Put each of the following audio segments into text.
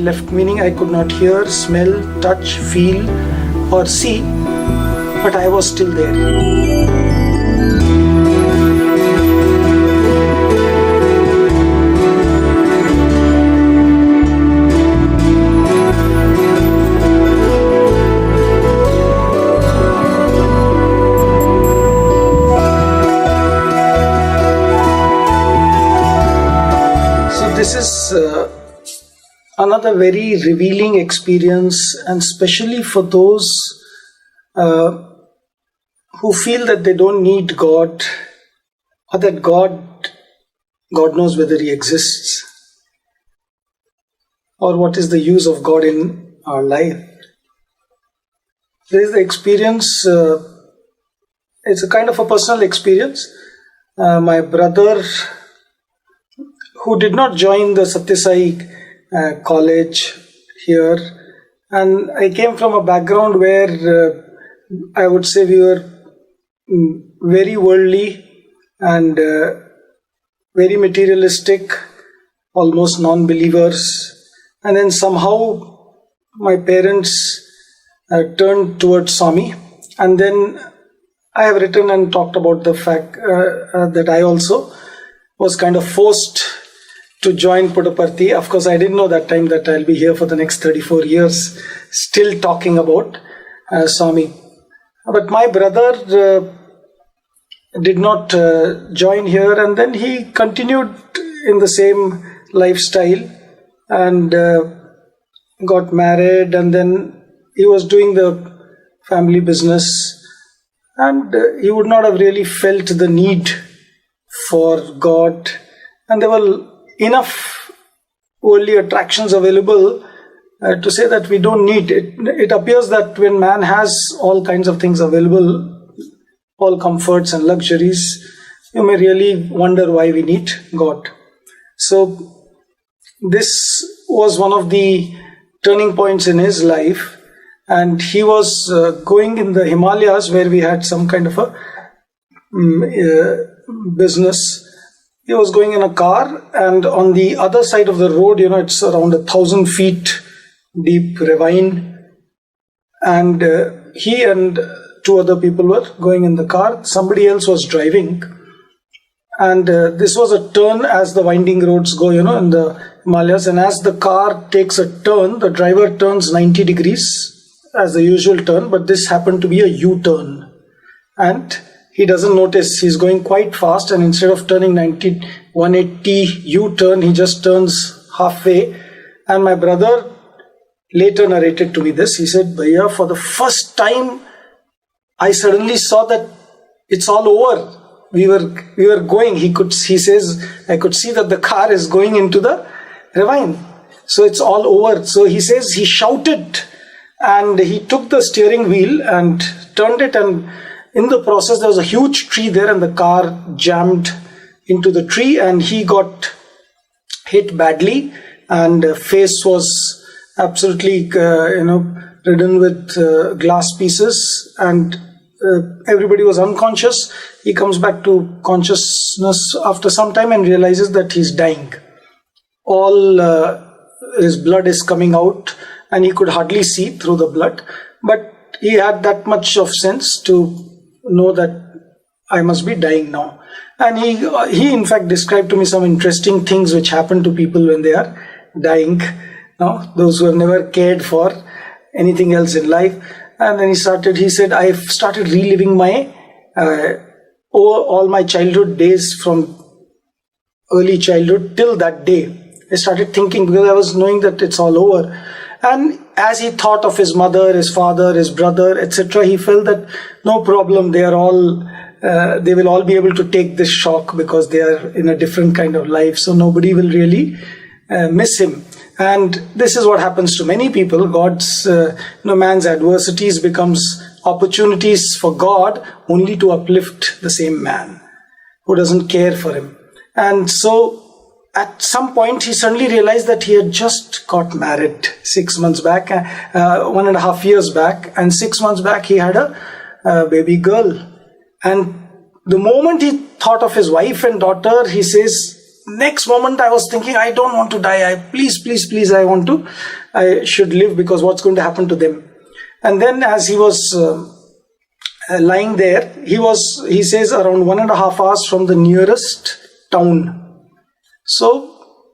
left, meaning I could not hear, smell, touch, feel or see, but I was still there. This is another very revealing experience, and especially for those who feel that they don't need God, or that God knows whether He exists, or what is the use of God in our life. There is the experience, it's a kind of a personal experience. My brother, who did not join the Satya Sai college here, and I came from a background where I would say we were very worldly and very materialistic, almost non-believers, and then somehow my parents turned towards Swami, and then I have written and talked about the fact that I also was kind of forced to join Puttaparthi. Of course, I didn't know that time that I'll be here for the next 34 years, still talking about Swami. But my brother did not join here, and then he continued in the same lifestyle and got married, and then he was doing the family business, and he would not have really felt the need for God, and there were enough worldly attractions available to say that we don't need it. It appears that when man has all kinds of things available, all comforts and luxuries, you may really wonder why we need God. So this was one of the turning points in his life, and he was going in the Himalayas where we had some kind of a business. He was going in a car, and on the other side of the road, it's around 1,000 feet deep ravine, and he and two other people were going in the car. Somebody else was driving, and this was a turn as the winding roads go, in the Himalayas, and as the car takes a turn, the driver turns 90 degrees as the usual turn, but this happened to be a U-turn, and he doesn't notice. He's going quite fast, and instead of turning 180 U-turn, he just turns halfway. And my brother later narrated to me this. He said, "Bhaya, for the first time, I suddenly saw that it's all over. We were going." He says, "I could see that the car is going into the ravine. So it's all over." So he says he shouted, and he took the steering wheel and turned it, and in the process, there was a huge tree there, and the car jammed into the tree, and he got hit badly, and face was absolutely, ridden with glass pieces, and everybody was unconscious. He comes back to consciousness after some time and realizes that he's dying. All his blood is coming out, and he could hardly see through the blood, but he had that much of sense to know that I must be dying now. And he in fact described to me some interesting things which happen to people when they are dying, those who have never cared for anything else in life. And then he said, "I've started reliving my all my childhood days, from early childhood till that day. I started thinking, because I was knowing that it's all over." And as he thought of his mother, his father, his brother, etc., he felt that no problem, they will all be able to take this shock because they are in a different kind of life, so nobody will really miss him. And this is what happens to many people. Man's adversities becomes opportunities for God only to uplift the same man who doesn't care for him. And so at some point, he suddenly realized that he had just got married 6 months back, 1.5 years back, and 6 months back he had a baby girl. And the moment he thought of his wife and daughter, he says, next moment I was thinking, I don't want to die. Please, I should live, because what's going to happen to them? And then as he was lying there, he says, around 1.5 hours from the nearest town. So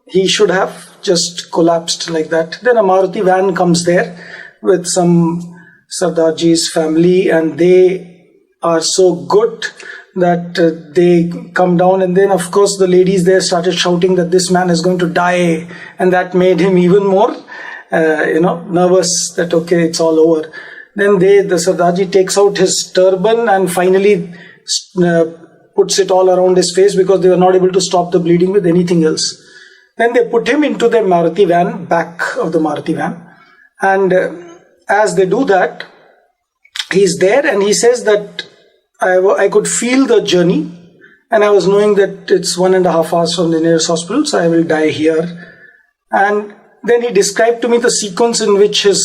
he should have just collapsed like that. Then a Maruti van comes there with some Sardarji's family, and they are so good that they come down, and then of course the ladies there started shouting that this man is going to die, and that made him even more nervous that okay, it's all over. Then the Sardarji takes out his turban and finally puts it all around his face, because they were not able to stop the bleeding with anything else. Then they put him into the Maruti van, back of the Maruti van, and as they do that, he's there and he says that I could feel the journey, and I was knowing that it's 1.5 hours from the nearest hospital, so I will die here. And then he described to me the sequence in which his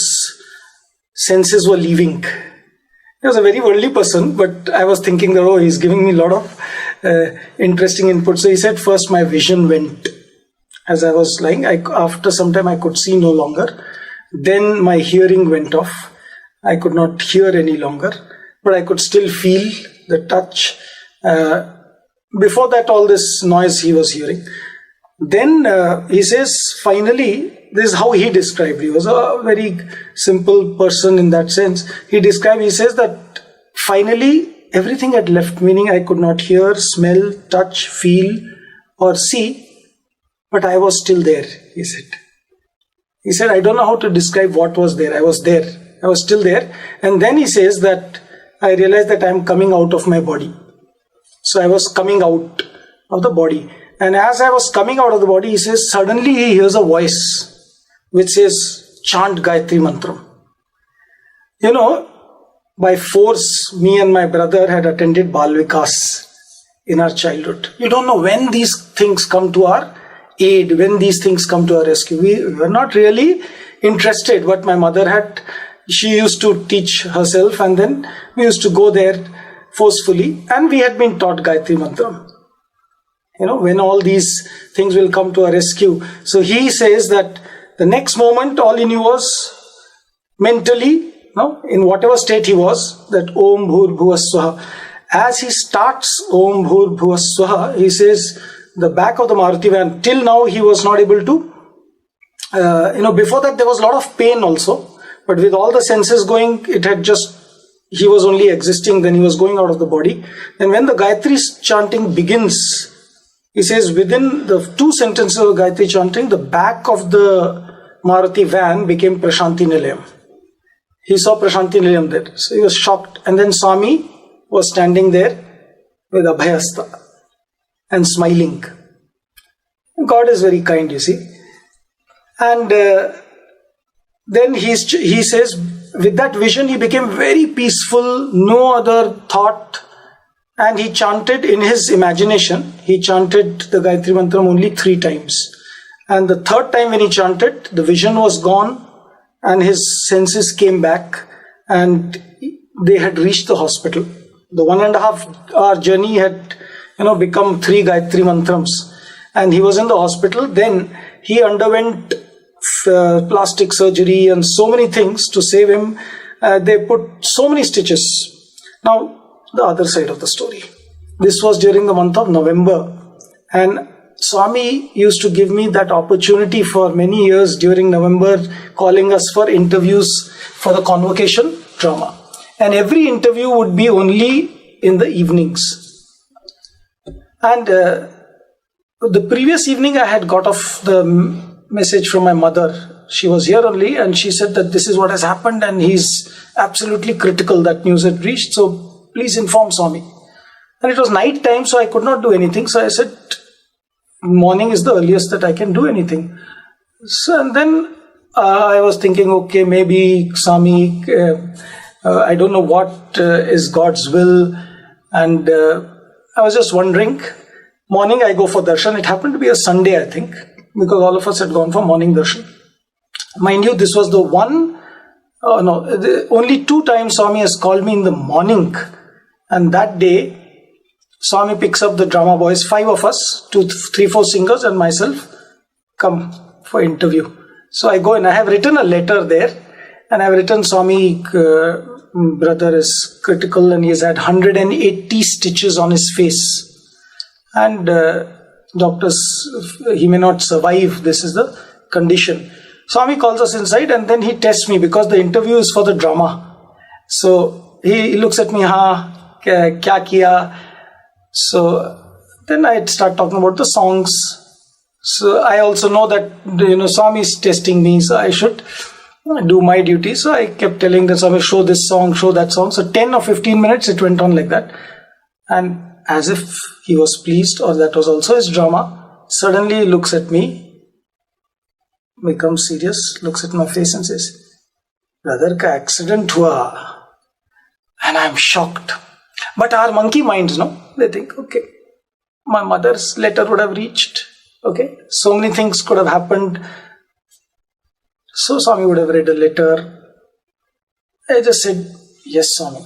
senses were leaving. He was a very worldly person, but I was thinking that, oh, he's giving me a lot of interesting input. So he said, first my vision went. As I was lying, after some time I could see no longer. Then my hearing went off. I could not hear any longer, but I could still feel the touch. Before that, all this noise he was hearing. Then he says, finally, this is how he described. He was a very simple person in that sense. He says that finally everything had left, meaning I could not hear, smell, touch, feel or see, but I was still there, he said. He said, I don't know how to describe what was there. I was there. I was still there. And then he says that I realized that I am coming out of my body. So I was coming out of the body. And as I was coming out of the body, he says, suddenly he hears a voice which says, chant Gayathri Mantra. By force, me and my brother had attended Bal Vikas in our childhood. You don't know when these things come to our aid, when these things come to our rescue. We were not really interested, but my mother she used to teach herself, and then we used to go there forcefully, and we had been taught Gayathri Mantra. When all these things will come to our rescue. So he says that the next moment all he knew was mentally, in whatever state he was, that Om Bhur Bhuva Swaha. As he starts Om Bhur Bhuva Swaha, he says the back of the Maruti van, till now he was not able to, before that there was a lot of pain also. But with all the senses going, he was only existing, then he was going out of the body. And when the Gayatri chanting begins, he says within the 2 sentences of Gayatri chanting, the back of the Maruti van became Prashanti Nilayam. He saw Prashanti Nilayam there. So he was shocked. And then Swami was standing there with Abhayasta and smiling. God is very kind, you see. And then he says, with that vision, he became very peaceful, no other thought. And he chanted in his imagination, he chanted the Gayatri Mantra only 3 times. And the 3rd time when he chanted, the vision was gone and his senses came back, and they had reached the hospital. The 1.5 hour journey had become 3 Gayatri Mantrams, and he was in the hospital. Then he underwent plastic surgery and so many things to save him. They put so many stitches. Now, the other side of the story. This was during the month of November, and Swami used to give me that opportunity for many years during November, calling us for interviews for the convocation drama. And every interview would be only in the evenings. And the previous evening I had got off the message from my mother. She was here only, and she said that this is what has happened and he's absolutely critical, that news had reached, so please inform Swami. And it was night time, so I could not do anything. So I said, morning is the earliest that I can do anything. So, and then I was thinking, okay, maybe Swami, I don't know what is God's will. And I was just wondering. Morning I go for darshan. It happened to be a Sunday, I think, because all of us had gone for morning darshan. Mind you, this was the only 2 times Swami has called me in the morning. And that day, Swami picks up the drama boys, 5 of us, 2, 3, 4 singers and myself, come for interview. So I go and I have written a letter there, and I have written, Swami, brother is critical and he has had 180 stitches on his face. And doctors, he may not survive, this is the condition. Swami calls us inside and then he tests me because the interview is for the drama. So he looks at me, kya kiya? So then I start talking about the songs. So I also know that, Swami is testing me, so I should do my duty. So I kept telling the Swami, show this song, show that song. So 10 or 15 minutes it went on like that. And as if he was pleased, or that was also his drama, suddenly he looks at me, becomes serious, looks at my face and says, brother ka accident hua. And I'm shocked. But our monkey minds, they think, okay, my mother's letter would have reached. Okay, so many things could have happened. So Swami would have read a letter. I just said, yes, Swami.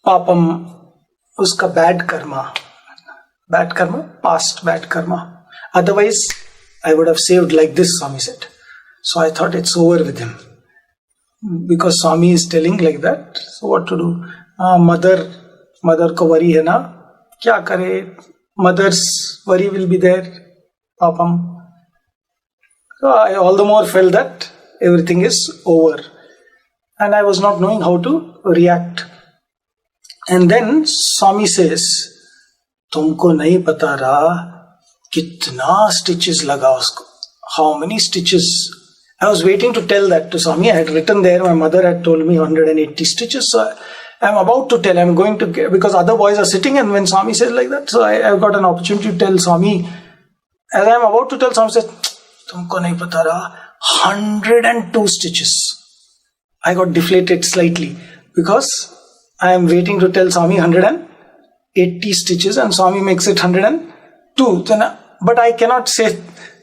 Papam, uska bad karma. Bad karma, past bad karma. Otherwise, I would have saved like this, Swami said. So I thought it's over with him. Because Swami is telling like that. So what to do? Mother ko worry hai na. Kya kare? Mother's worry will be there. Papam. So I all the more felt that everything is over. And I was not knowing how to react. And then Swami says, Tumko nahi pata raha, kitna stitches laga usko. How many stitches? I was waiting to tell that to Swami. I had written there, my mother had told me 180 stitches. So I'm about to tell, I'm going to get, because other boys are sitting, and when Swami says like that, so I've got an opportunity to tell Swami. As I'm about to tell, Swami says, Tumko nahi pata raha, 102 stitches. I got deflated slightly because I am waiting to tell Swami 180 stitches and Swami makes it 102. But I cannot say,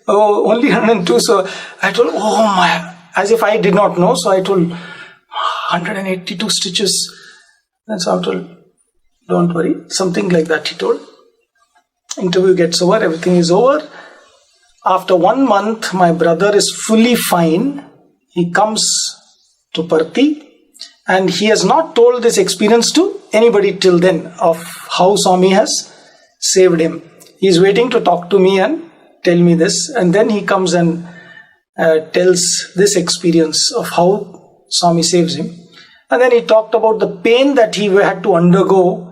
oh, only 102. So I told, oh my, as if I did not know. So I told 182 stitches. And so I told, don't worry, something like that he told. Interview gets over, everything is over. After 1 month, my brother is fully fine. He comes to Parthi, and he has not told this experience to anybody till then of how Swami has saved him. He is waiting to talk to me and tell me this, and then he comes and tells this experience of how Swami saves him. And then he talked about the pain that he had to undergo,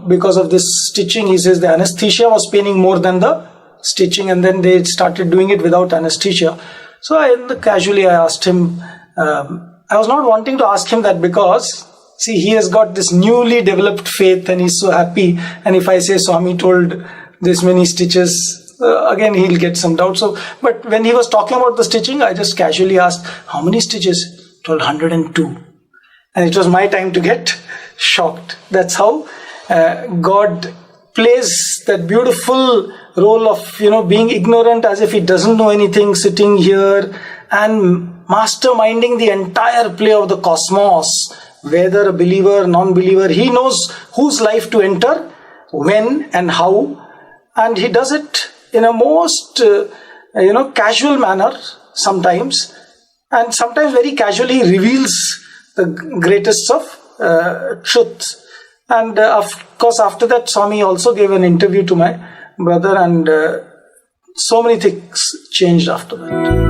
because of this stitching. He says the anesthesia was paining more than the stitching, and then they started doing it without anesthesia. So casually I asked him, I was not wanting to ask him that because, see, he has got this newly developed faith and he's so happy. And if I say Swami told this many stitches, again he'll get some doubt. So, but when he was talking about the stitching, I just casually asked, how many stitches? He told 102. And it was my time to get shocked. That's how God plays that beautiful role of, being ignorant as if he doesn't know anything, sitting here and masterminding the entire play of the cosmos, whether a believer, non-believer. He knows whose life to enter, when and how, and he does it in a most, casual manner sometimes, and sometimes very casually reveals the greatest of truth. And of course, after that, Swami also gave an interview to my brother, and so many things changed after that.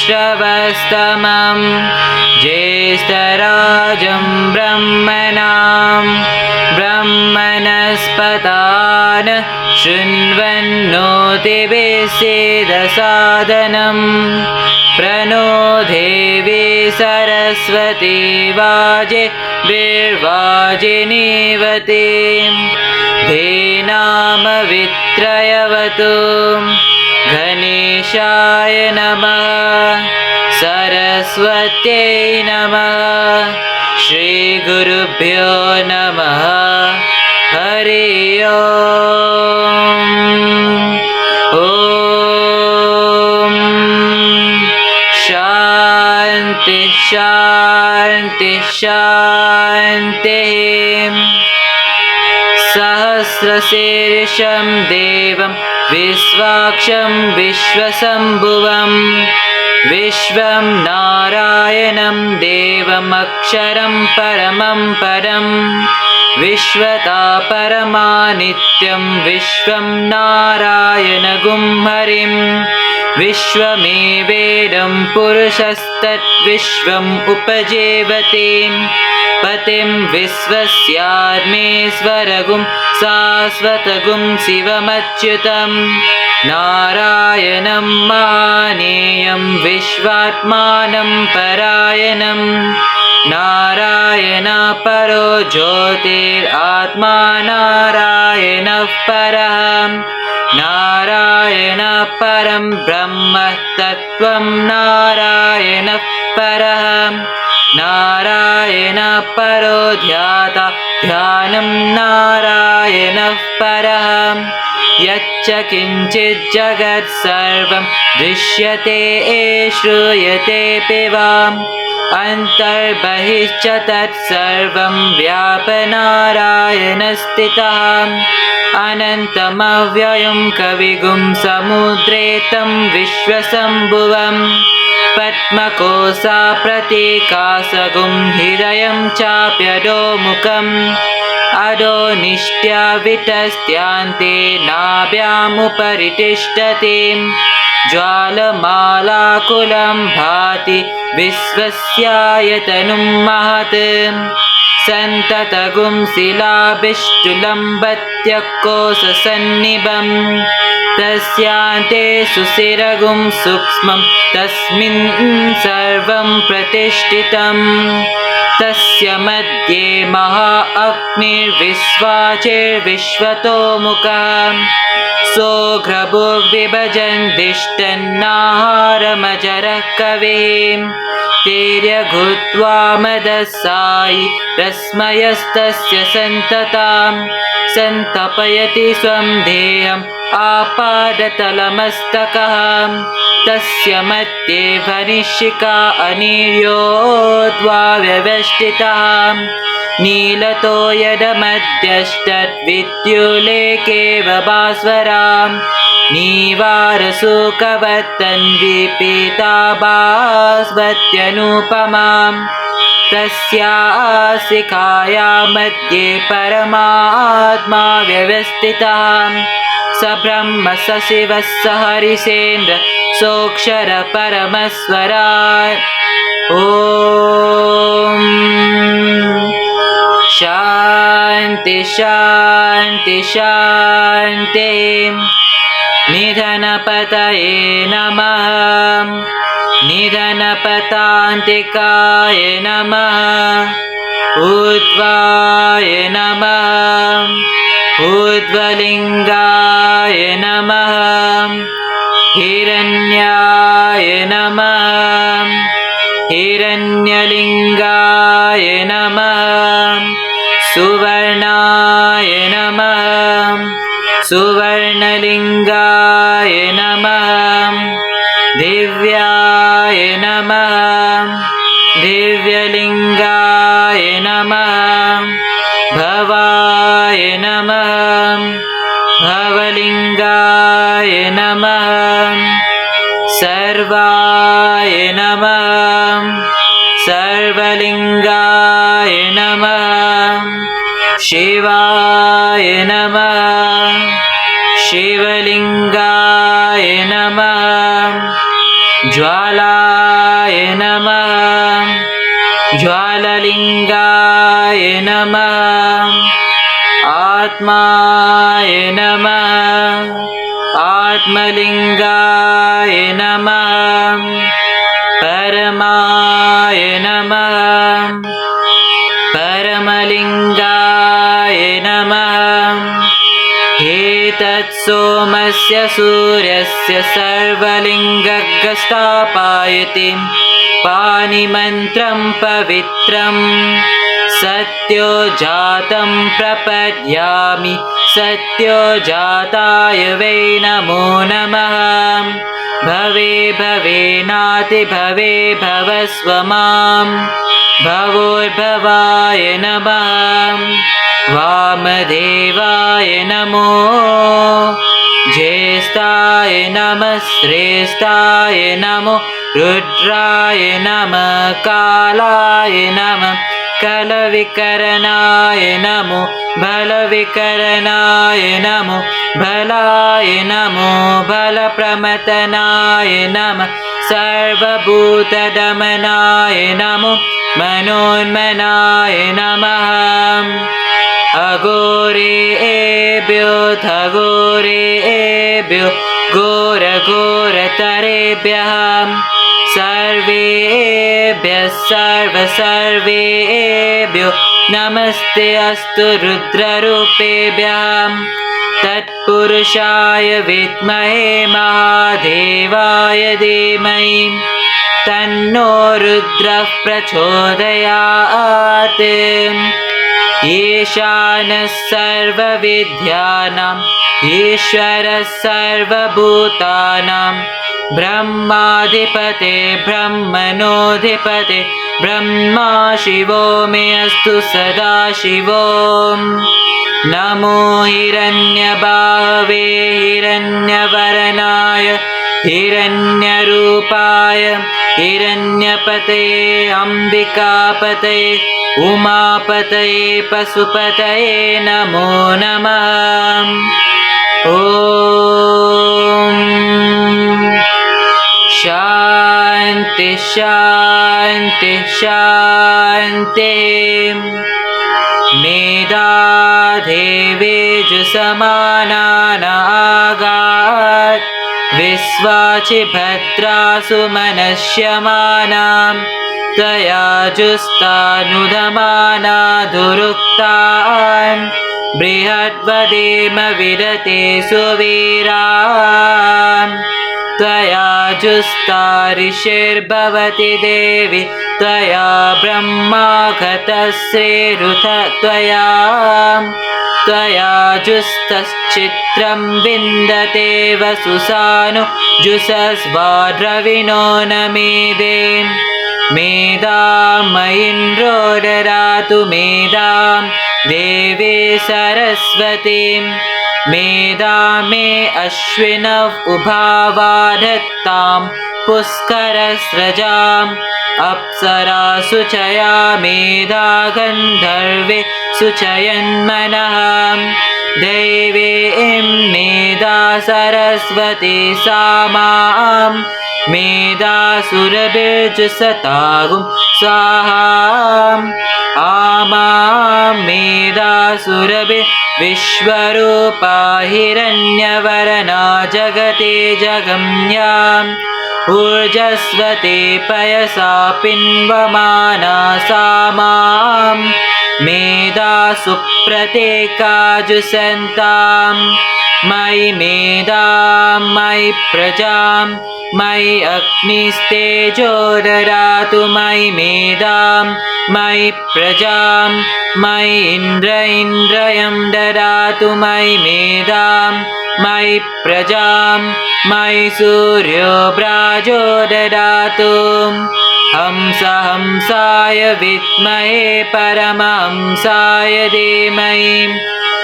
श्रवस्तमं ज्येष्ठराजं ब्रह्मणां ब्रह्मणस्पता सर्वसिद्धिदसादनं प्रणो देवी सरस्वती वाजिभिर्वाजिनीवती धेनामवित्रयवतु गणेशाय नमः सरस्वत्यै नमः श्रीगुरुभ्यो नमः हरि ओम् ॐ शान्ति शान्ति शान्तिः सहस्रशीर्षं देवं विश्वाक्षं विश्वशम्भुवं विश्वं नारायणं देवमक्षरं परमं परं विश्वतापरमानित्यं विश्वं नारायणगुं हरिं विश्वमेवेदं पुरुषस्तद्विश्वम् उपजीवति पतिं विश्वस्यात्मेश्वरगुं शाश्वतगुं शिवमच्युतं नारायणं महानेयं विश्वात्मानं परायणं नारायण परो ज्योतिरात्मा नारायणः परः नारायण परं ब्रह्म तत्त्वं नारायणः परः नारायण परो ध्याता ध्यानं नारायणः परः यच्च किञ्चित् जगत् सर्वं दृश्यते श्रूयतेऽपि वा अन्तर्बहिश्च तत्सर्वं व्यापनारायणस्थितः अनन्तमव्ययं कविगुं समुद्रे तं विश्वशम्भुवं पद्मकोशाप्रतीकासगुं हृदयं चाप्यधोमुखम् अधोनिष्ट्यावितस्त्यान्ते नाभ्यामुपरि तिष्ठति ज्वालमालाकुलं भाति विश्वस्यायतनुं महत् सन्ततगुं शिलाभिष्टुलम्बत्यकोशसन्निभं तस्यान्ते सुशिरगुं सूक्ष्मं तस्मिन् सर्वं प्रतिष्ठितं तस्य मध्ये महा अग्निर्विश्वाचिर्विश्वतोमुखः सोऽघ्रभुर्विभजन् दिष्टन्नाहारमजरः कविः तिर्यघुत्वा मदसायि रश्मयस्तस्य सन्ततां सन्तपयति स्वं देहम् आपादतलमस्तकः तस्य मध्ये भनिशिखा अनिर्योद्वा व्यवस्थितः नीलतो यदमध्यष्टद्विद्युलेकेव भास्वरां नीवारसुकवत्तन्वी पीताभास्वत्यनुपमां तस्याः शिखायां मध्ये परमात्मा व्यवस्थितः स ब्रह्म स शिवः स हरिसेन्द्र सोऽक्षर परमस्वराट् ॐ शान्ति शान्ति शान्तिः निधनपतये नमः निधनपतान्तिकाय नमः ऊर्ध्वाय नमः ऊर्ध्वलिङ्गाय नमः हिरण्याय नमः हिरण्यलिङ्गाय नमः सुवर्णाय नमः सुवर्णलिङ्गाय नमः दिव्याय नमः दिव्यलिङ्गाय नमः भवाय नमः भवलिङ्गाय नमः सर्वाय नमः सर्वलिङ्गाय नमः शिवाय नमः शिवलिङ्गाय नमः ज्वालाय नमः ज्वाललिङ्गाय नमः आत्माय नमः Atmalingaya Namah Paramaya Namah Paramalingaya Namah Etat Somasya Suryasya Sarvalingagastapayati Pani Mantram Pavitram Satyo Jatam Prapadyami Satyo Jataya Ve Namo Namah Bhave Bhave Nati Bhave Bhavasvamam Bhavor Bhavaya Namah Vamadevaya Namo Jestaya Namah Srestaya Namo Rudraya Namah Kalaya Namah Kalavikaranaaya Namo Balavikaranaaya Namo Balaya Namo Balapramatanaaya Namah Sarvabhutadamanaya Namo Manonmanaya Namah Agorebhyo Thagorebhyo Gora Gora Tarebhyam Sarvebhyah Sarva Sarvebhyo Namaste Astu Rudrarupebhyam Tatpurushaya Vidmahe Mahadevaya Dhimahi Tanno Rudrah Prachodayat Ishanas Sarva Vidyanam Ishwaras Sarva Bhutanam Brahmadipate Brahmanodipate Brahma Shivo Me Astu Sada Shivo Namo Hiranyabhave Hiranyavaranaaya Hiranyarupaya Hiranyapate Ambikapate Umapate Pasupate Namo Namah Om Shanti Shanti Shanti Meda Devi Jusamanana Agat Visvachi Bhadra Sumanashyamanam Taya Justanudamana Duruktan Brihadvadema Vidate Suviram Taya Justarishir Bhavati Devi Taya Brahma Ghatasre Rutha Taya Taya Justas Chitram Vindate Vasusanu Jusas Vadravino Namide Medam Indro Daratu Medam Devi Sarasvati Medame Ashwinav Ubhavadhattam Puskarasrajam Apsara Suchaya Medha Gandharve Suchayan Manaham Devi Medha Sarasvati Samam Medha Surabirjusatagum Swaham Amam Medha Surabir Vishwarupa Hiranyavarana Jagate Jagamyam Urjasvati Payasa Pinvamana Samam Medha Suprateka Jusantam Mai Medam Mai Prajam Mai Agnistejo Daratu Mai Medam Mai Prajam Mai Indra Indrayam Daratu Mai Medam Mai Prajam Mai Suryo Brajo Daratu Hamsa Hamsaya Vidmahe Paramahamsaya Dhimahi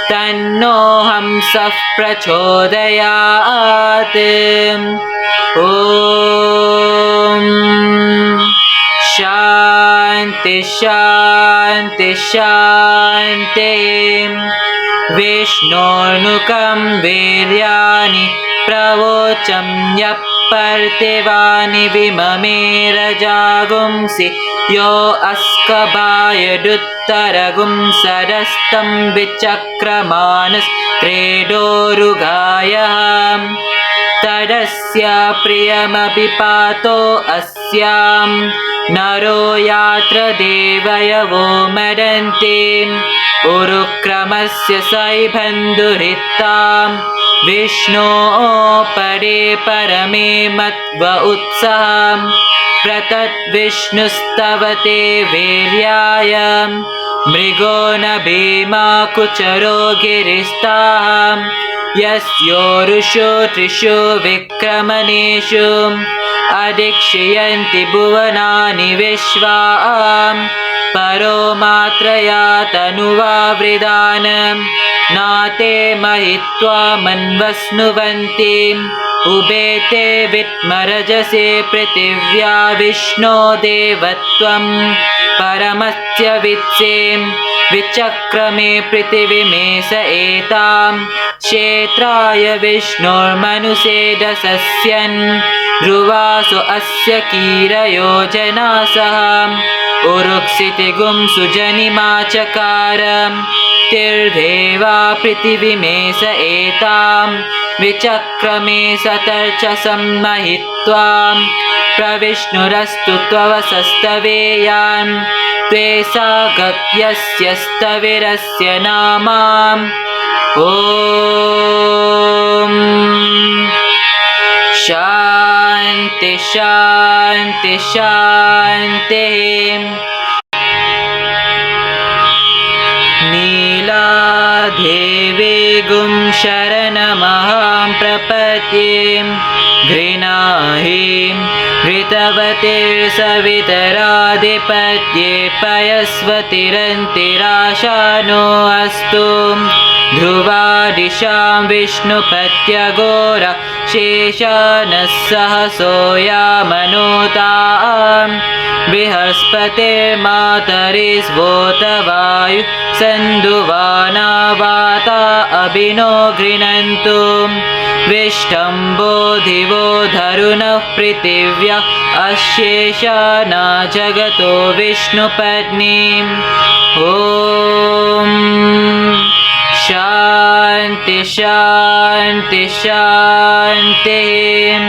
Tanno Hamsah Prachodayat Om Shanti Shanti Shanti Vishnurnukam Viryani Pravocham Yappartivani Vimame Rajagumsi Yo Askabaya Duttaragum Sadastam Vichakramanas Tredorugayam तदस्य प्रियमपि पातो अस्यां नरो यात्र देवयवो मदन्ते उरुक्रमस्य सैबन्धुरित्तां विष्णो परे परमे मत्व उत्साहं प्रतद्विष्णुस्तवते वीर्याय मृगो न भीमा कुचरो गिरिस्तां यस्योरुषो त्रिषु विक्रमणेषु अधिक्षयन्ति भुवनानि विश्वां परो मात्रया तनुवा वृदानं नाते महित्वा मन्वस्नुवन्ति उभेते विद्मरजसे पृथिव्या विष्णो देवत्वं परमस्य वित्से विचक्रमे पृथिवीमेष एतां क्षेत्राय विष्णोर्मनुषेदसस्यन् ध्रुवासु अस्य कीरयो जनासः उरुक्षितिगुं सुजनिमाचकार तिर्देवा पृथिवीमेष एतां विचक्रमे सतर्चसं महित्वा प्रविष्णुरस्तु त्ववसस्तवेयान् त्वे सा गत्यस्य स्तविरस्य नामाम् ॐ शान्ति शान्ति शान्तिः नीलादेवी गुं शरणमहं प्रपद्ये घृणाहिं घृतवतीर्सवितराधिपत्ये पयस्वतिरन्तिराशानो अस्तु ध्रुवादिशां विष्णुपत्यघोर शेषानः सहसोयामनुतां बृहस्पतिर्मातरिस्वोतवायु सन्दुवानावाता अभिनो गृह्णन्तु विष्टम्बो दिवो धरुणः पृथिव्या अशेषाना जगतो विष्णुपत्नीम् ॐ शान्ति शान्ति शान्तिः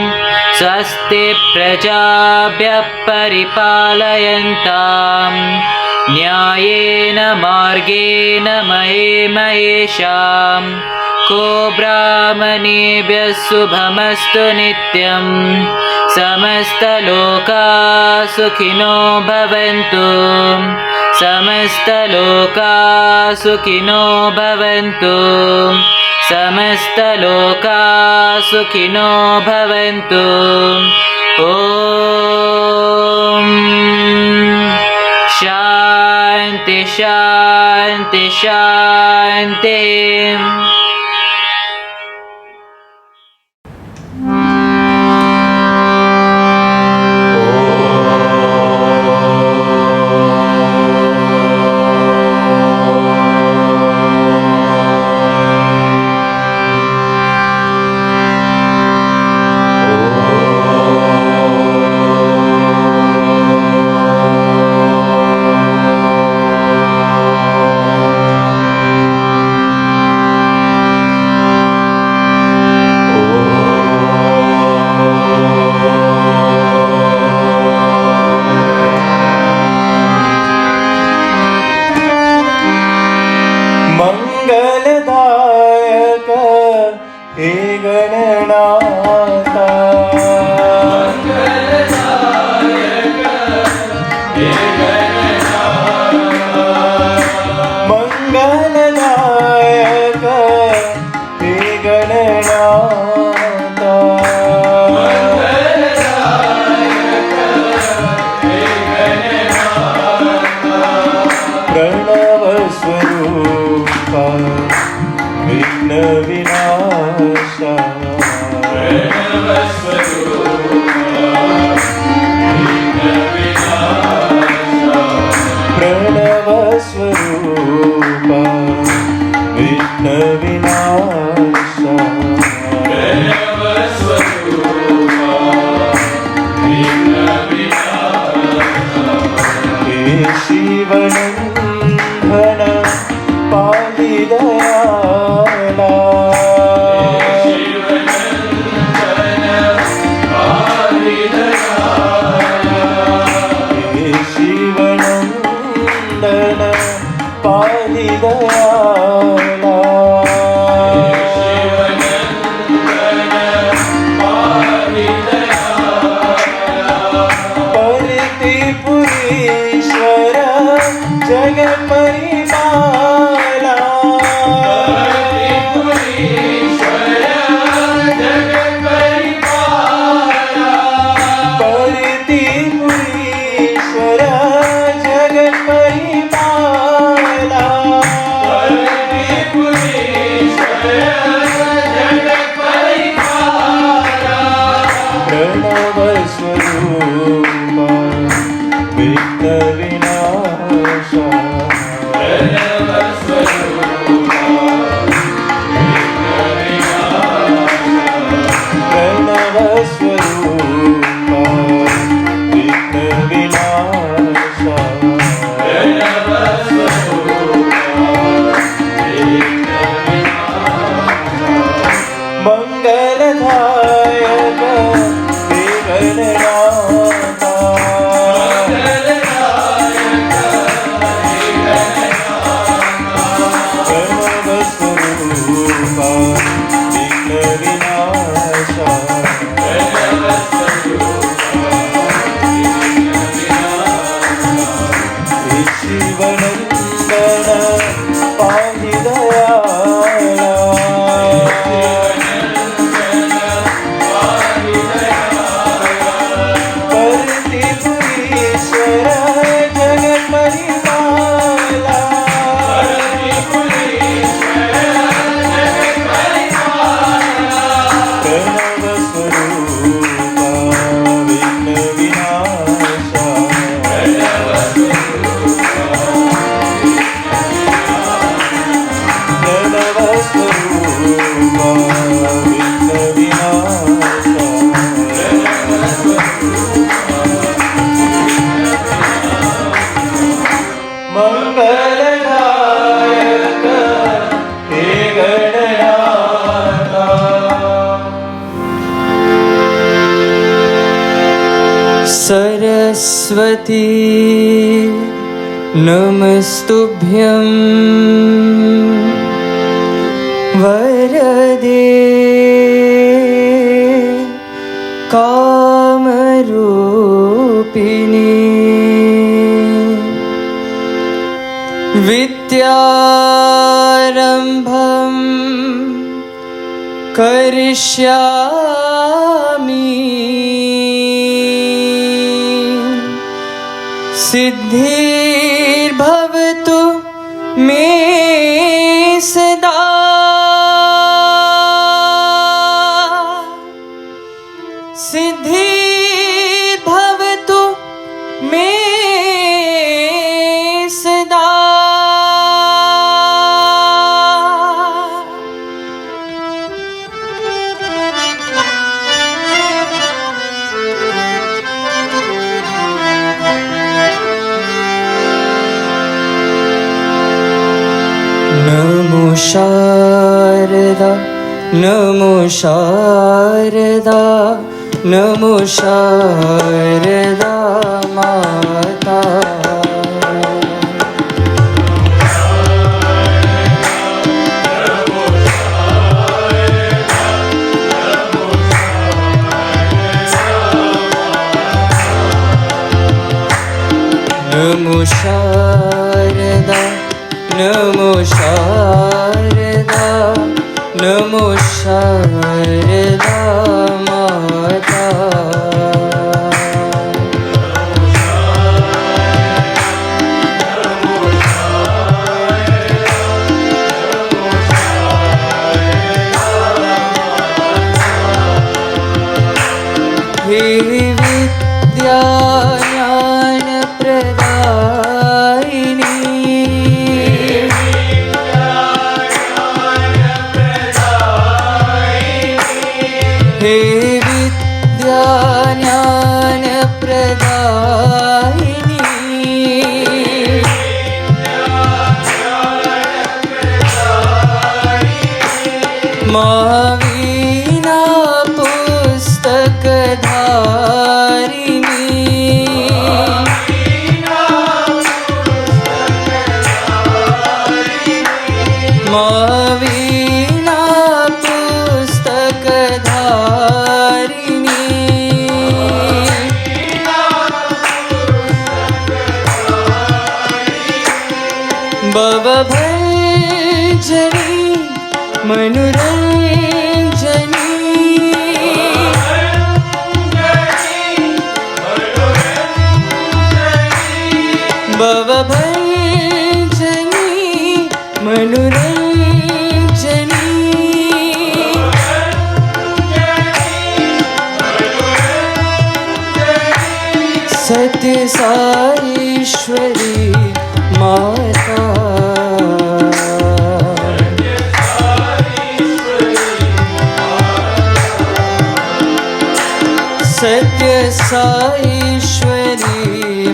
स्वस्ति प्रजाभ्यः परिपालयन्तां न्यायेन मार्गेण महेशां को ब्राह्मणेभ्यः शुभमस्तु नित्यं समस्तलोकाः सुखिनो भवन्तु समस्तलोकाः सुखिनो भवन्तु समस्तलोकाः सुखिनो भवन्तु ॐ शान्ति शान्ति शान्तिः पाहि दयाला परिपुरीश्वर जगत परिपाला सरस्वती नमस्तुभ्यं वरदे कामरूपिणी विद्यारम्भं करिष्यामि सिद्धिर्भवतु मे सदा सिद्धिर्भवतु मे सदा नमो शारदा नमो शारदा नमो शारदा माता नमो शारदा नमो शारदा नमो शारदा माता हे विद्या ज्ञान प्रदायिनी हे विद्या ज्ञान प्रदायिनी महावीना पुस्तकधारिणी भंजनी मनोरंजनी भव भंजनी मनोरंजनी सत्य साईश्वरी माता सत्य साईश्वरी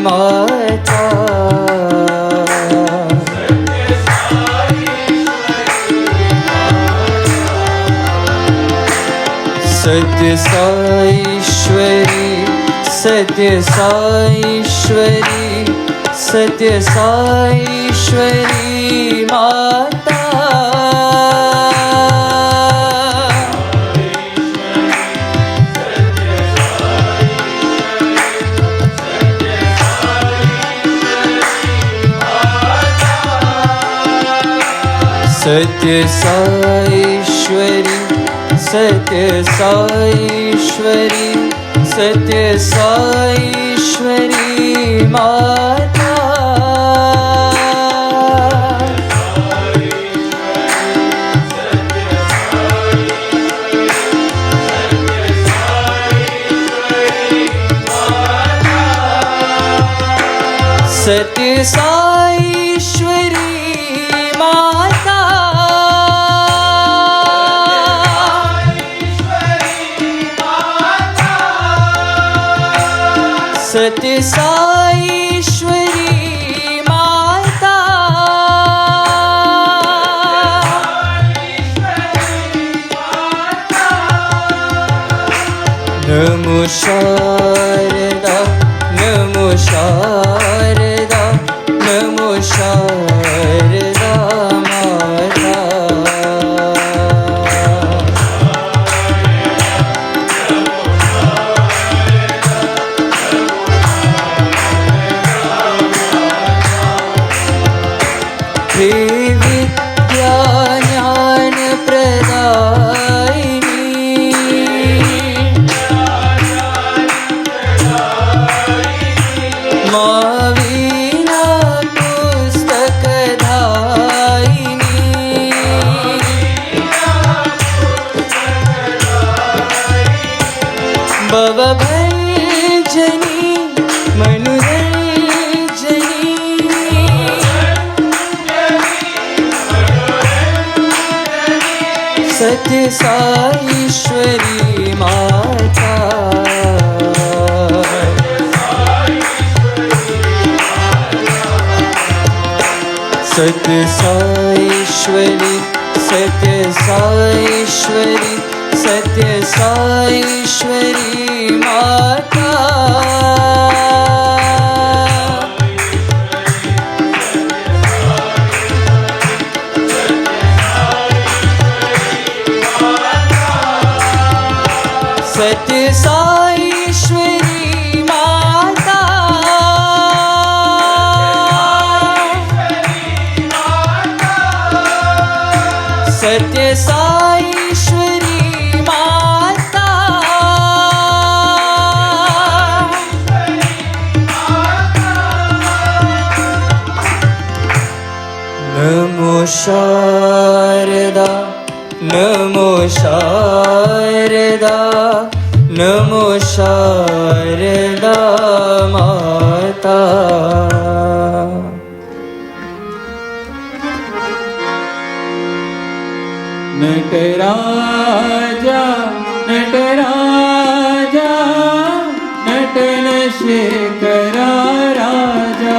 माता सत्य साईश्वरी सत्य साईश्वरी सत्य साईश्वरी माता सत्य साईश्वरी सत्य साईश्वरी सत्य साईश्वरी माता सत्य साईश्वरी माता सत्य साईश्वरी माता नमो शारदा नमो शारदा नमो शारदा माता हे विद्या ज्ञान प्रदायिनी मावीना पुस्तकधायिनी भव भंजनी मनोरंजनी सत्य साईश्वरी माता सत्य साईश्वरी सत्य साईश्वरी सत्य साईश्वरी माता सत्य साईश्वरी माता सत्य साईश्वरी माता नमो शारदा नमो शारदा नमो शारदा माता नटराजा नटराजा नटन शेखरा राजा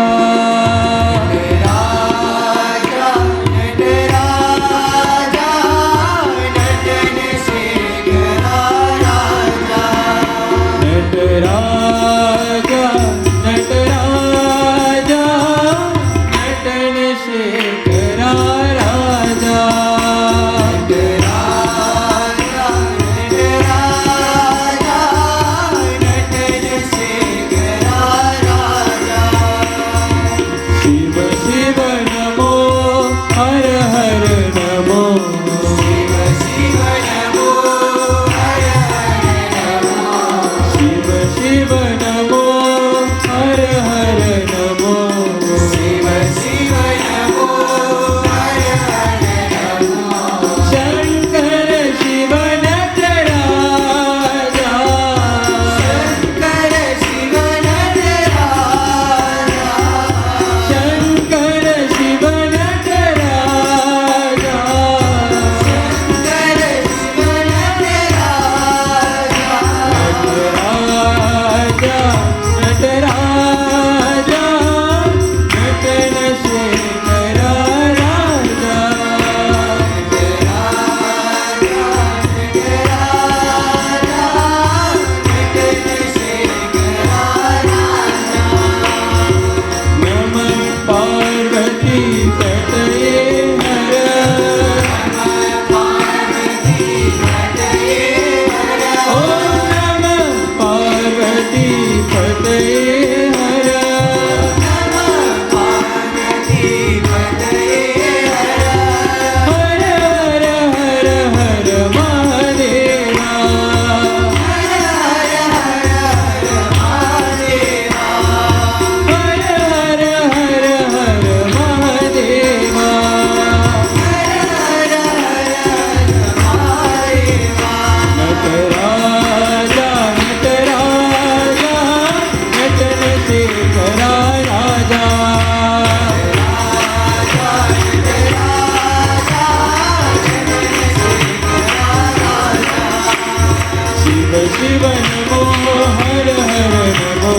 शिव नमो हर हर नमो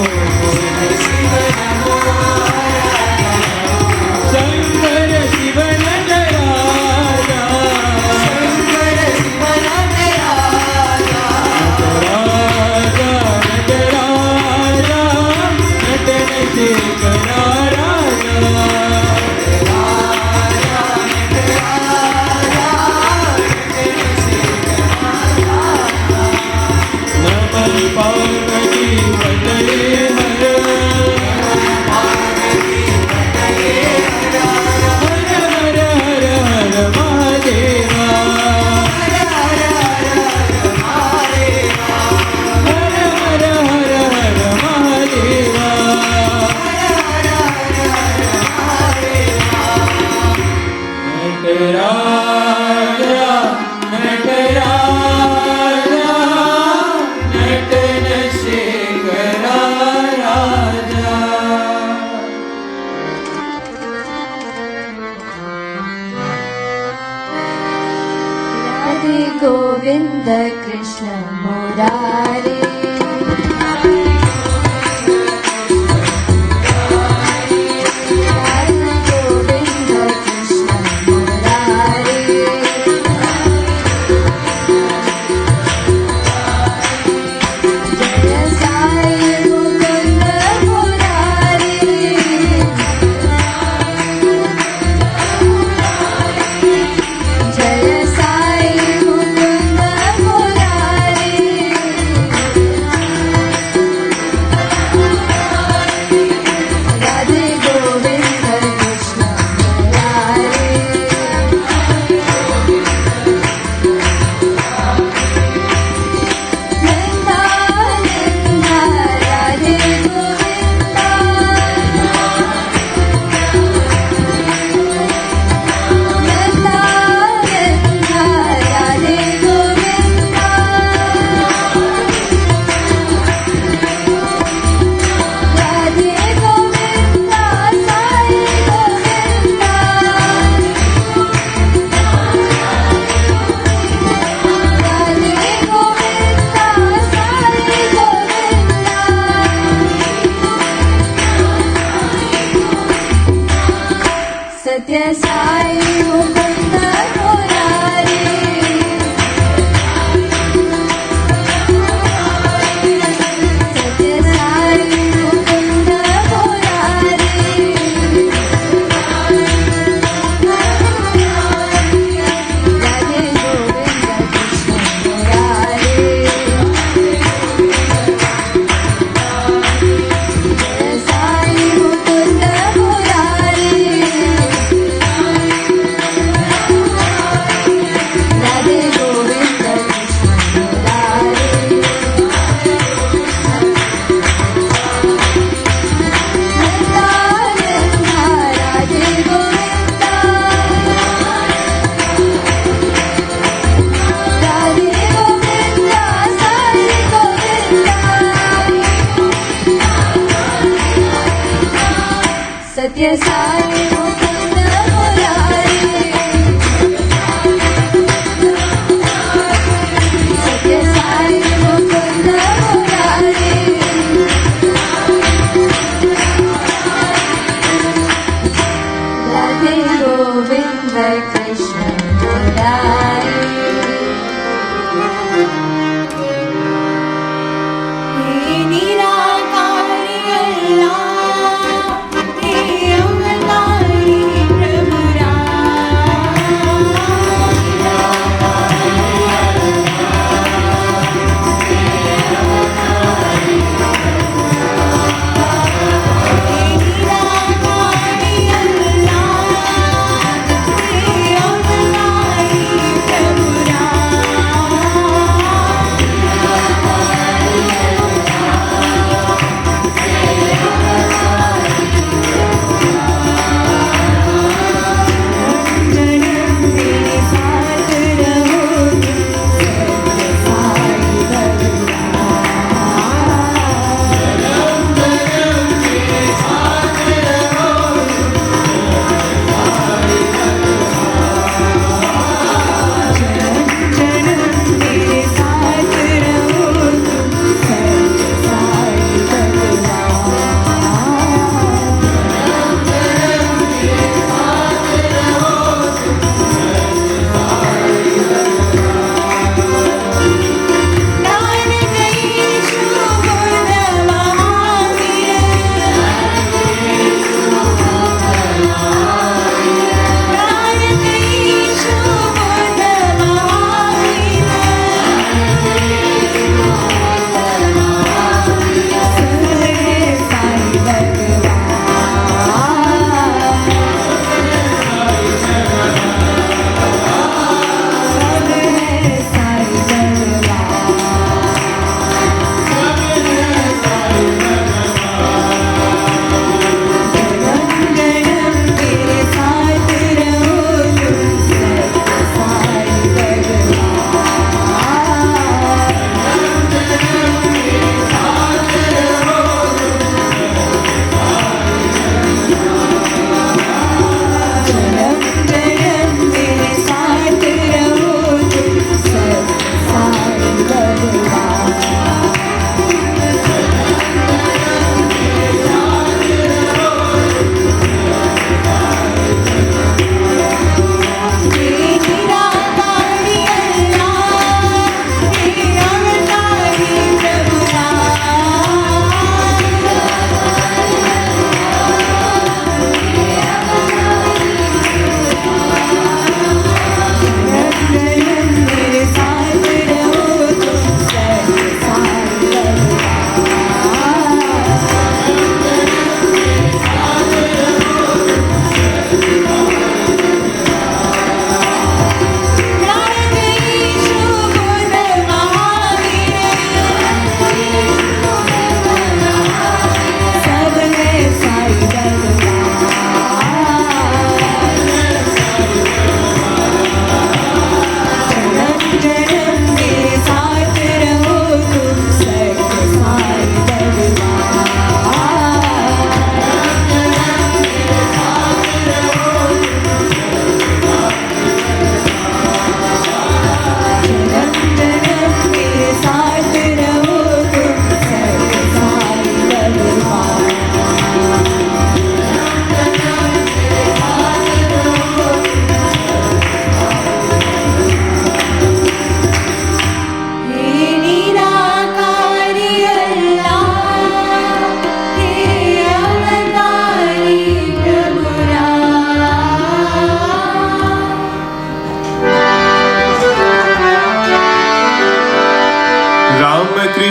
शंकर शिव नटराजा नटराजा नटन शेखरा राजा नमः पार्वती पतये हर हर हर हर महादेवा हर हर हर हर महादेवा नटराजा नटराजा नटन शेखरा राजा राधे गोविंद कृष्ण मुरारी राधे गोविंद कृष्ण मुरारी जय साई मुकुंद मुरारी जय साई मुकुंद मुरारी राधे गोविंद कृष्ण मुरारी नंदा नंदा राधे गोविंदा नंदा नंदा राधे गोविंदा राधे गोविंदा साई गोविंदा राधे गोविंदा साई गोविंदा सत्य साई मुकुंद मुरारी सत्य साई मुकुंद मुरारी राधे गोविंद कृष्ण मुरारी जय साई मुकुंद मुरारी राधे गोविंद कृष्ण मुरारी नंदा नंदा राधे गोविंदा राधे गोविंदा साई गोविंदा सत्य साई मुकुंद मुरारी सत्य साई मुकुंद मुरारी राधे गोविंद कृष्ण मुरारी हे निराकारी अल्लाह हे अवतारी प्रभु राम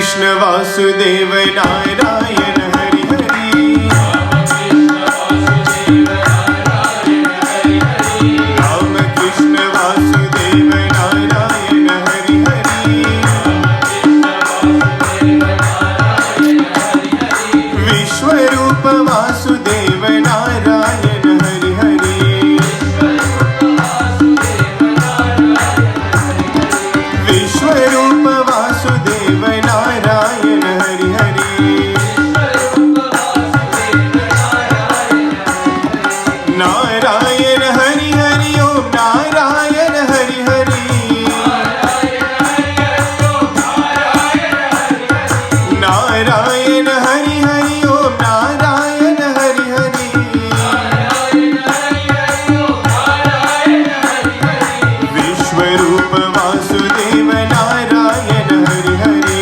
कृष्ण वासुदेव नारायण हरि हरि राम कृष्ण वासुदेव नारायण हरि हरि विश्वरूप वासुदेव नारायण हरि हरि विश्वरूप वासुदेव नारायण हरि हरि नारायण हरि हरि ओम नारायण हरि हरि नारायण हरि हरि ओम नारायण हरि हरि विश्वरूप वासुदेव नारायण हरि हरि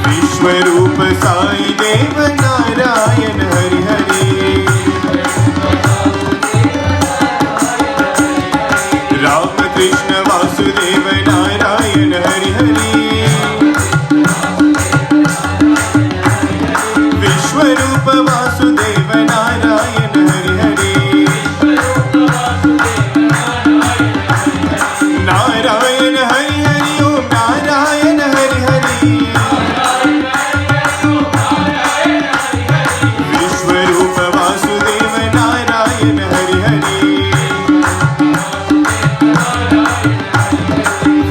विश्वरूप साई देव नारायण हरि हरि राम कृष्ण वासुदेव नारायण हरि हरि विश्वरूप वासुदेव नारायण हरि हरि नारायण हरि हरि ओम नारायण हरि हरि विश्वरूप वासुदेव नारायण हरि हरि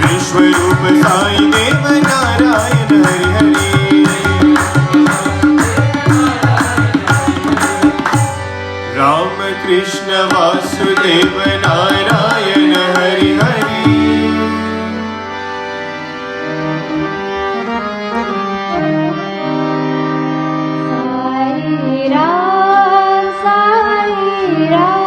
विश्वरूप साई देव Narayan Hari Hari Ram Krishna Vasudev Narayan Hari Hari Sai Ram, Sai Ram.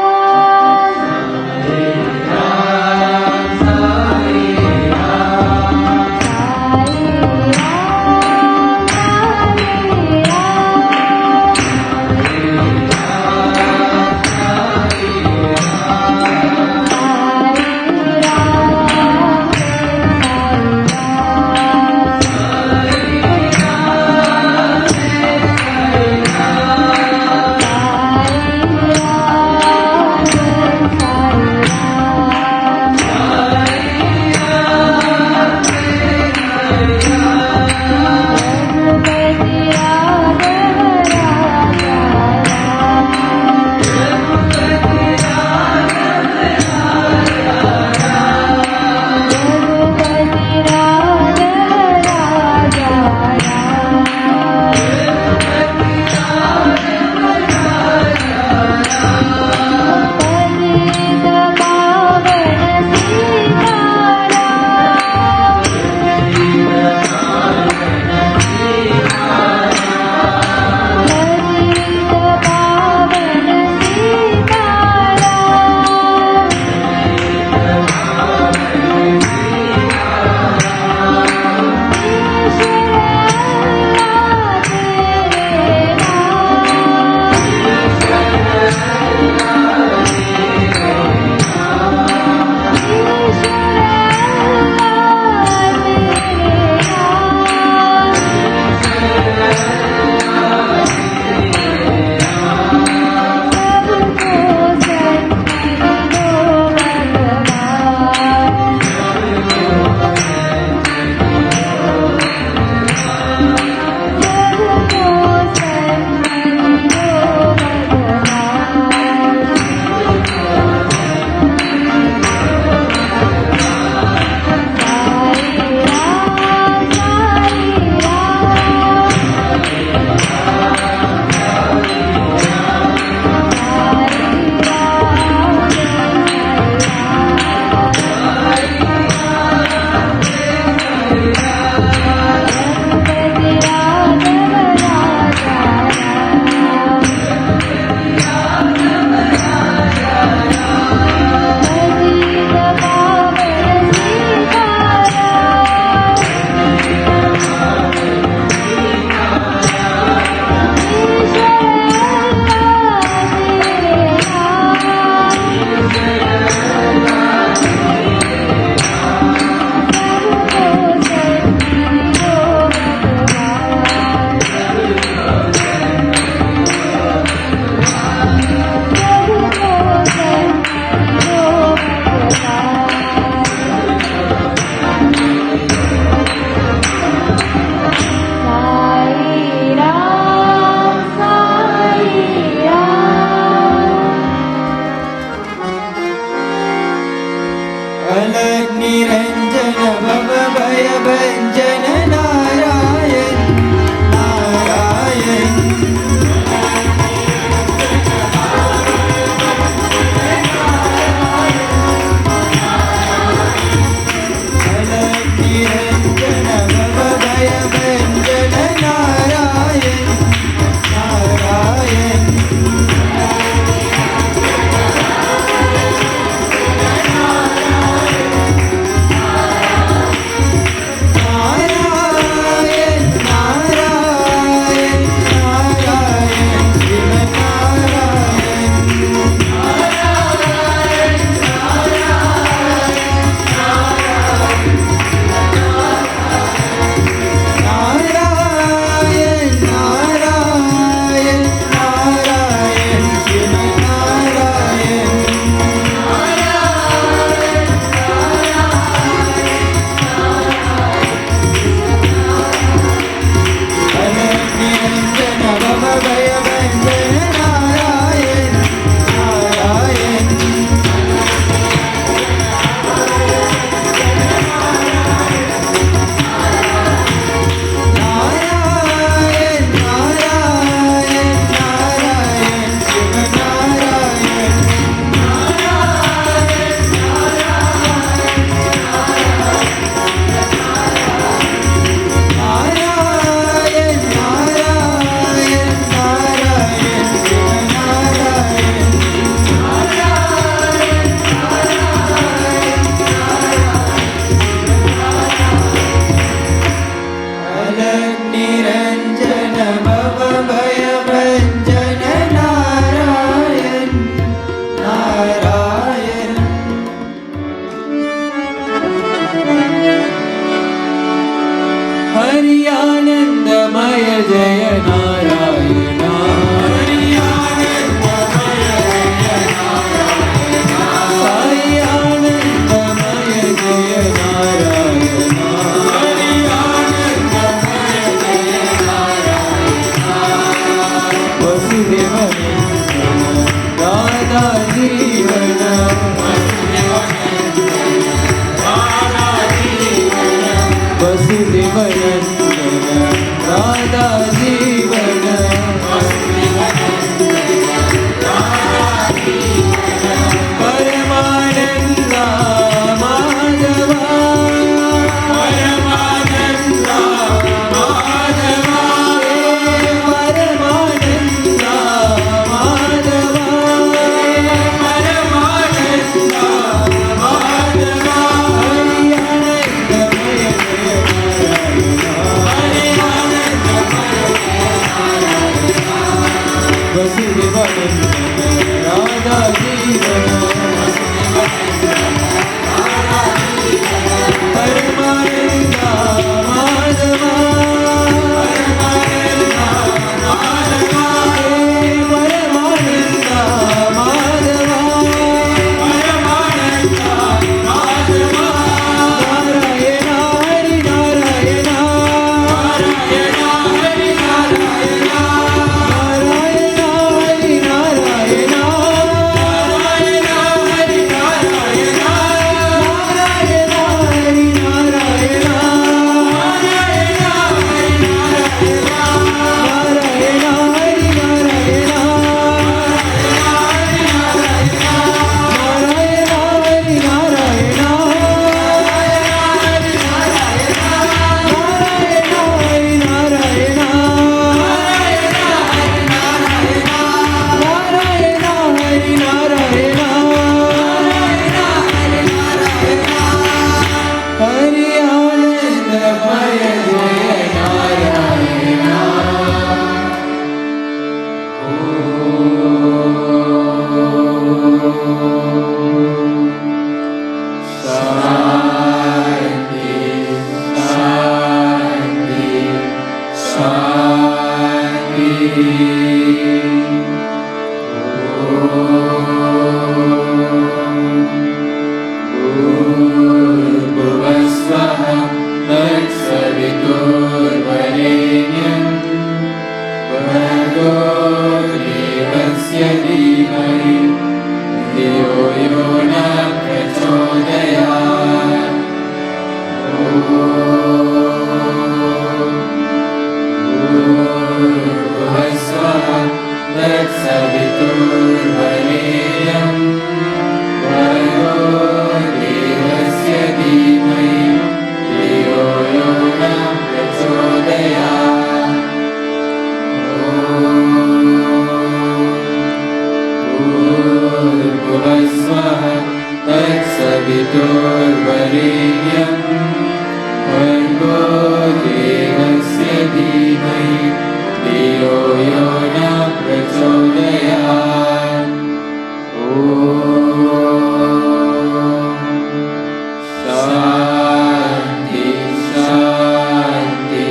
Radha जीवन परमानंदा माधवा परमानंदा माधवा नारायण हरि नारायण नारायण हरि नारायण नारायण हरि नारायण नारायण हरि नारायण नारायण हरि नारायण हरि आनंदमय जय नारायण शांति शांति भुवस्वः तत्सवितुर्वरेण्यं भर्गो देवस्य धीमहि धियो यो न प्रचोदयात् भुवस्वः तत्सवितुर्वरेण्यं भर्गो देवस्य धीमहि धियो यो न प्रचोदयात् भुवस्वः तत्सवितुर्वरेण्यं भर्गो देवस्य धीमहि धियो यो न प्रचोदयात् शांति शांति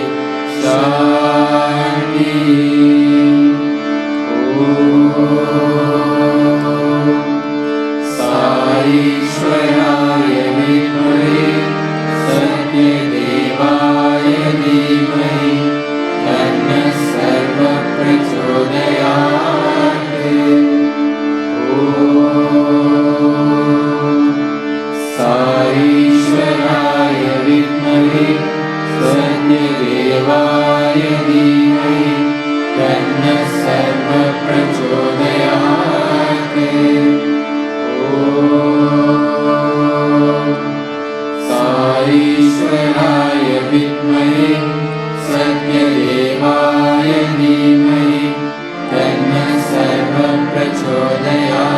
शांति साईश्वराय विद्महे सत्यदेवाय धीमहि तन्नः सर्वः प्रचोदयात् साईश्वराय विद्महे सत्यदेवाय धीमहि तन्नः सर्वः प्रचोदयात् साईश्वराय विद्महे सत्यदेवाय धीमहि तन्नः सर्वः प्रचोदयात्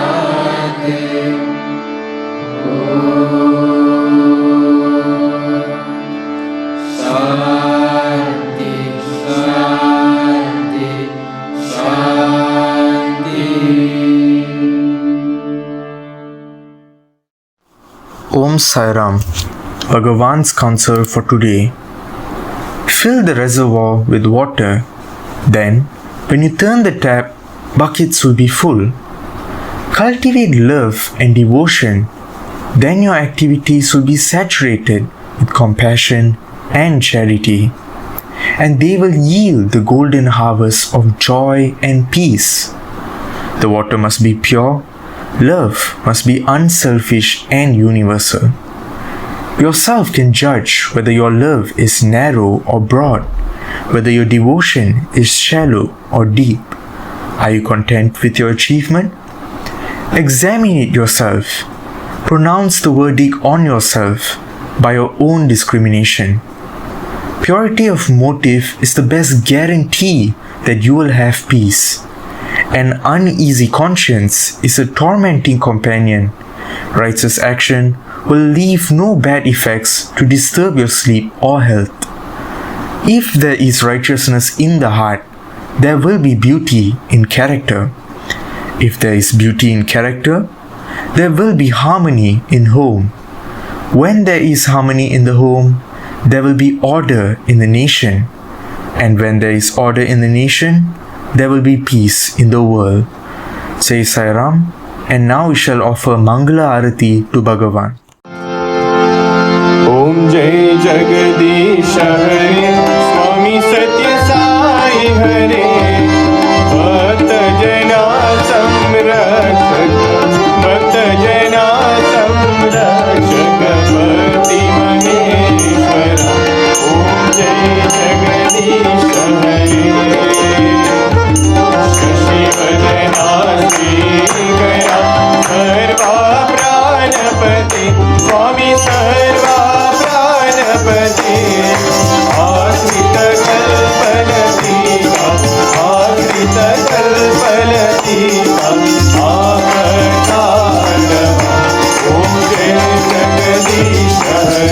शांति शांति शांति Om Sai Ram, Bhagawan's counsel for today. Fill the reservoir with water. Then, when you turn the tap, buckets will be full. Cultivate love and devotion. Then your activities will be saturated with compassion and charity. And they will yield the golden harvest of joy and peace. The water must be pure. Love must be unselfish and universal. Yourself can judge whether your love is narrow or broad, whether your devotion is shallow or deep. Are you content with your achievement? Examine it yourself. Pronounce the verdict on yourself by your own discrimination. Purity of motive is the best guarantee that you will have peace. An uneasy conscience is a tormenting companion. Righteous action will leave no bad effects to disturb your sleep or health. If there is righteousness in the heart, there will be beauty in character. If there is beauty in character, there will be harmony in home. When there is harmony in the home, there will be order in the nation. And when there is order in the nation, there will be peace in the world. Say Sai Ram, and now we shall offer Mangala Arathi to Bhagawan. Om Jai Jagadish Hare Swami Satya Sai Hare Bhakta Jana Samrakshak Bhakta Jana Samrakshak Bhakti Maheshwara Om Jai Jagadish Hare Shashivadana Srikara Sarva Pranapati Swami Sarva Pranapati Ashrita Kalpalatika Ashrita Kalpalatika Avatardava Om Jai Jagadish Hare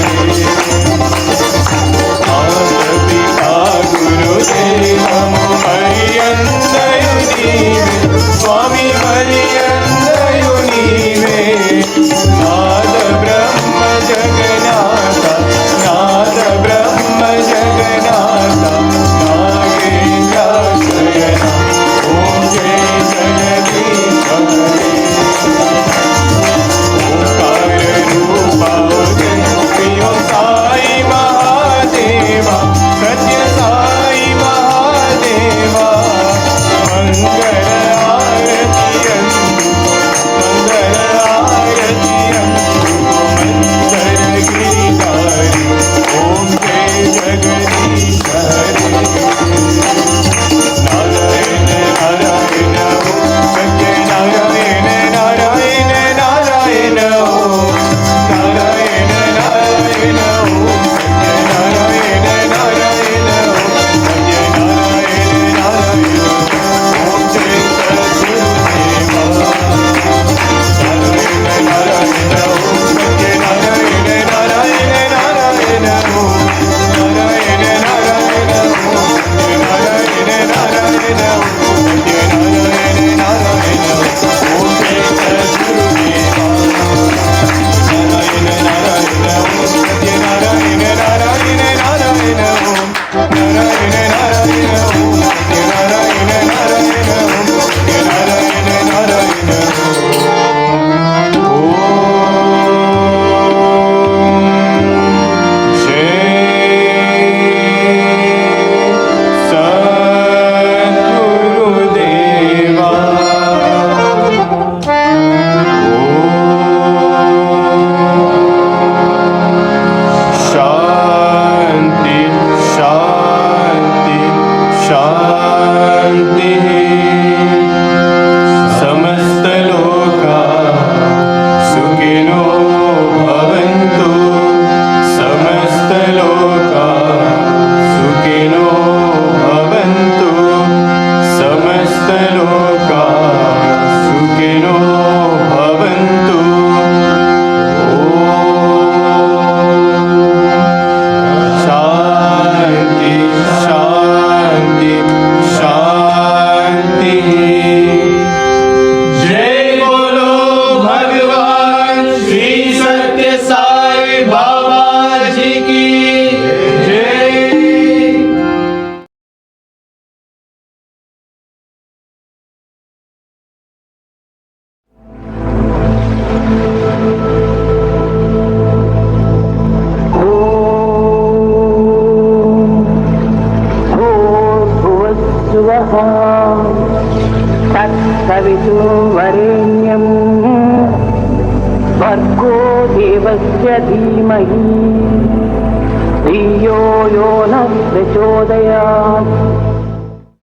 Pita Guru Devam Mariyandayunive Swami Mariyandayunive Nada Brahma Jagannatha Nada Brahma Jagannatha Nagendra Shayana Om Jai Jagadish Hare Omkara Rupa Jai Sai Mahadeva Satya Sai Mahadeva Mangala Arathi Mangala Arathi Mantara Giridhari Om Jai Jagadish Hare Narayana Narayana Satya Narayana Narayana Narayana Narayana Narayana Satya Narayana Narayana Satya Narayana Narayana Om Jai Sadgurudeva Narayana Narayana Satya Narayana Narayana Narayana Narayana Narayana Satya Narayana Narayana Satya Narayana Narayana Om Jai Sadgurudeva Narayana Narayana Satya Narayana Narayana Narayana Narayana Narayana Satya Narayana Narayana Satya Narayana Narayana Om Jai Sadgurudeva Shanti Shanti Shanti Samasta Loka Sukhino Bhavantu Samasta Loka Sukhino Bhavantu Samasta Loka Sukhino Bhavantu Shanti Shanti Shanti Jai Bolo Bhagawan Shri Satya Sai Baba Ji ki Jai. भूर्भुवस्सुवः तत्सवितुर्वरेण्यं भर्गो देवस्य धीमहि धियो यो नः प्रचोदयात्